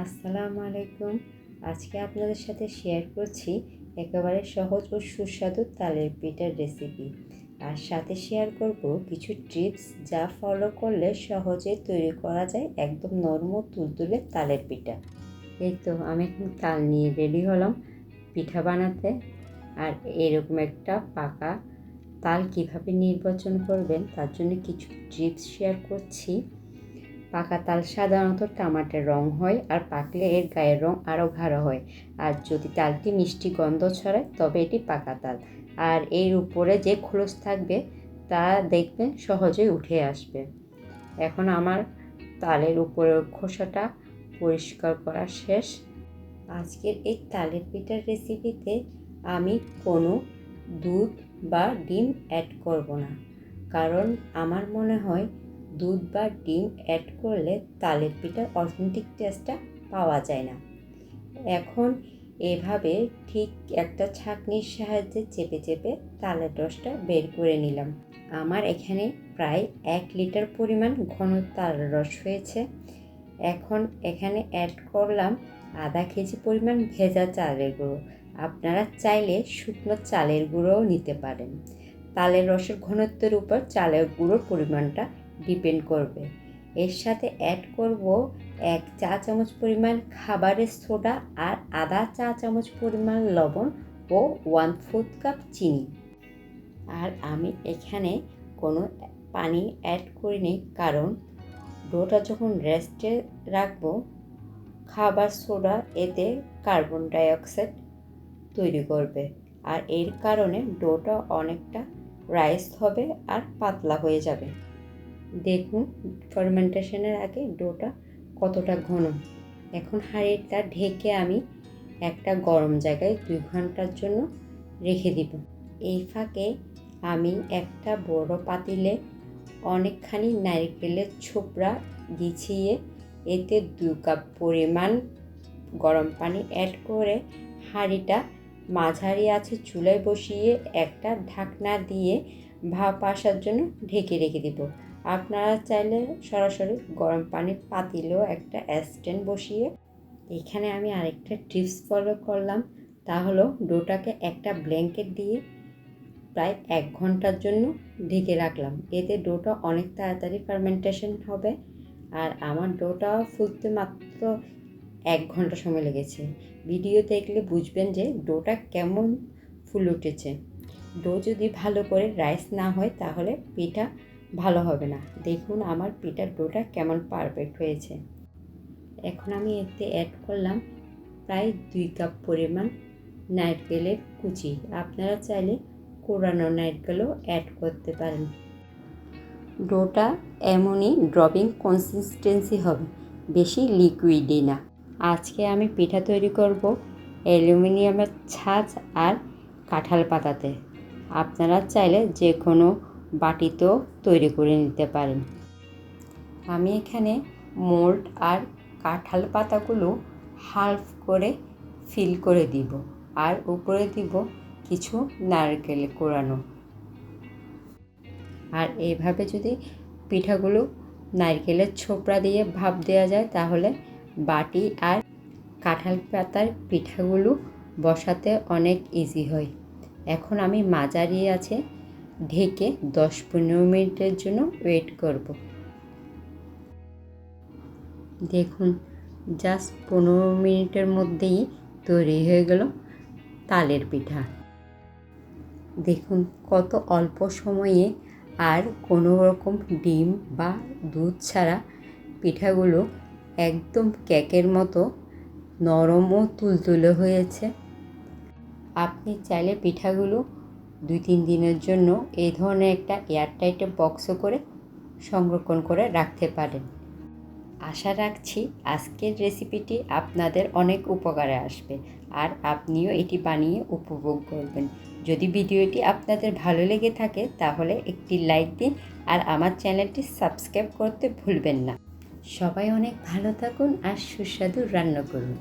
আসসালামু আলাইকুম। আজকে আপনাদের সাথে শেয়ার করছি একেবারে সহজ ও সুস্বাদু তালের পিঠার রেসিপি। আর সাথে শেয়ার করব কিছু টিপস যা ফলো করলে সহজে তৈরি করা যায় একদম নরম তুলতুলে তালের পিঠা। এই তো আমি এখন তাল নিয়ে রেডি হলাম পিঠা বানাতে। আর এরকম একটা পাকা তাল কিভাবে নির্বাচন করবেন তার জন্য কিছু টিপস শেয়ার করছি। পাকা তাল সাধারণত তামাটে রং হয়, আর পাকলে এর গায়ের রং আরও গাঢ় হয়। আর যদি তালটি মিষ্টি গন্ধ ছড়ায় তবে এটি পাকা তাল। আর এর উপরে যে খোলস থাকবে তা দেখবেন সহজেই উঠে আসবে। এখন আমার তালের উপরের খোসাটা পরিষ্কার করা শেষ। আজকের এই তালের পিঠার রেসিপিতে আমি কোনো দুধ বা ডিম অ্যাড করব না, কারণ আমার মনে হয় দুধ বা ডিম অ্যাড করলে তালের পিঠার অথেন্টিক টেস্টটা পাওয়া যায় না। এখন এভাবে ঠিক একটা ছাঁকনির সাহায্যে চেপে চেপে তালের রসটা বের করে নিলাম। আমার এখানে প্রায় 1 লিটার পরিমাণ ঘন তালের রস হয়েছে। এখন এখানে অ্যাড করলাম আধা কেজি পরিমাণ ভেজা চালের গুঁড়ো। আপনারা চাইলে শুকনো চালের গুঁড়োও নিতে পারেন। তালের রসের ঘনত্বের উপর চালের গুঁড়োর পরিমাণটা ডিপেন্ড করবে। এর সাথে অ্যাড করব 1 চা চামচ পরিমাণ খাবারের সোডা আর আধা চা চামচ পরিমাণ লবণ ও 1/4 কাপ চিনি। আর আমি এখানে কোনো পানি অ্যাড করিনি, কারণ ডোটা যখন রেস্টে রাখবো খাবার সোডা এতে কার্বন ডাইঅক্সাইড তৈরি করবে, আর এর কারণে ডোটা অনেকটা রাইস হবে আর পাতলা হয়ে যাবে। দেখুন ফার্মেন্টেশনের আগে ডোটা কতটা ঘন। এখন হাঁড়িটা ঢেকে আমি একটা গরম জায়গায় 2 ঘন্টার জন্য রেখে দিব। এই ফাঁকে আমি একটা বড় পাতিলে অনেকখানি নারকেলের ছোবড়া বিছিয়ে এতে 2 কাপ পরিমাণ গরম পানি অ্যাড করে হাঁড়িটা মাঝারি আঁচে চুলায় বসিয়ে একটা ঢাকনা দিয়ে ভাপ আসার জন্য ঢেকে রেখে দেব। আপনারা চাইলে সরাসরি গরম পানির পাতিলেও একটা স্ট্যান্ড বসিয়ে। এখানে আমি আরেকটা টিপস ফলো করলাম, তা হলো ডোটাকে একটা ব্ল্যাঙ্কেট দিয়ে প্রায় 1 ঘন্টার জন্য ঢেকে রাখলাম। এতে ডোটা অনেক তাড়াতাড়ি ফার্মেন্টেশন হবে। আর আমার ডোটা ফুলতে মাত্র 1 ঘন্টা সময় লেগেছে। ভিডিও দেখলে বুঝবেন যে ডোটা কেমন ফুল উঠেছে। ডো যদি ভালো করে রাইস না হয় তাহলে পিঠা ভালো হবে না। দেখুন আমার পিঠার ডোটা কেমন পারফেক্ট হয়েছে। এখন আমি এতে অ্যাড করলাম প্রায় 2 কাপ পরিমাণ নারকেলের কুচি। আপনারা চাইলে কোরানো নারকেলও অ্যাড করতে পারেন। ডোটা এমনই ড্রপিং কনসিস্টেন্সি হবে, বেশি লিকুইডই না। আজকে আমি পিঠা তৈরি করব অ্যালুমিনিয়ামের ছাঁচ আর কাঁঠাল পাতাতে। আপনারা চাইলে যে কোনো বাটিতেও তৈরি করে নিতে পারেন। আমি এখানে মোল্ড আর কাঁঠাল পাতাগুলো হাফ করে ফিল করে দিব, আর উপরে দিব কিছু নারকেল কোরানো। আর এইভাবে যদি পিঠাগুলো নারকেলের ছোবড়া দিয়ে ভাপ দেওয়া যায় তাহলে বাটি আর কাঁঠাল পাতার পিঠাগুলো বসাতে অনেক ইজি হয়। এখন আমি মাঝারি আছে ঢেকে 10-15 মিনিটের জন্য ওয়েট করব। দেখুন জাস্ট 15 মিনিটের মধ্যেই তৈরি হয়ে গেল তালের পিঠা। দেখুন কত অল্প সময়ে আর কোনো রকম ডিম বা দুধ ছাড়া পিঠাগুলো একদম কেকের মতো নরম ও তুলতুলে হয়েছে। আপনি চাইলে পিঠাগুলো 2-3 দিনের জন্য এই ধরনের একটা এয়ারটাইট বক্সে করে সংরক্ষণ করে রাখতে পারেন। আশা রাখছি আজকের রেসিপিটি আপনাদের অনেক উপকারে আসবে, আর আপনিও এটি বানিয়ে উপভোগ করবেন। যদি ভিডিওটি আপনাদের ভালো লেগে থাকে তাহলে একটি লাইক দিন, আর আমার চ্যানেলটি সাবস্ক্রাইব করতে ভুলবেন না। সবাই অনেক ভালো থাকুন আর সুস্বাদু রান্না করুন।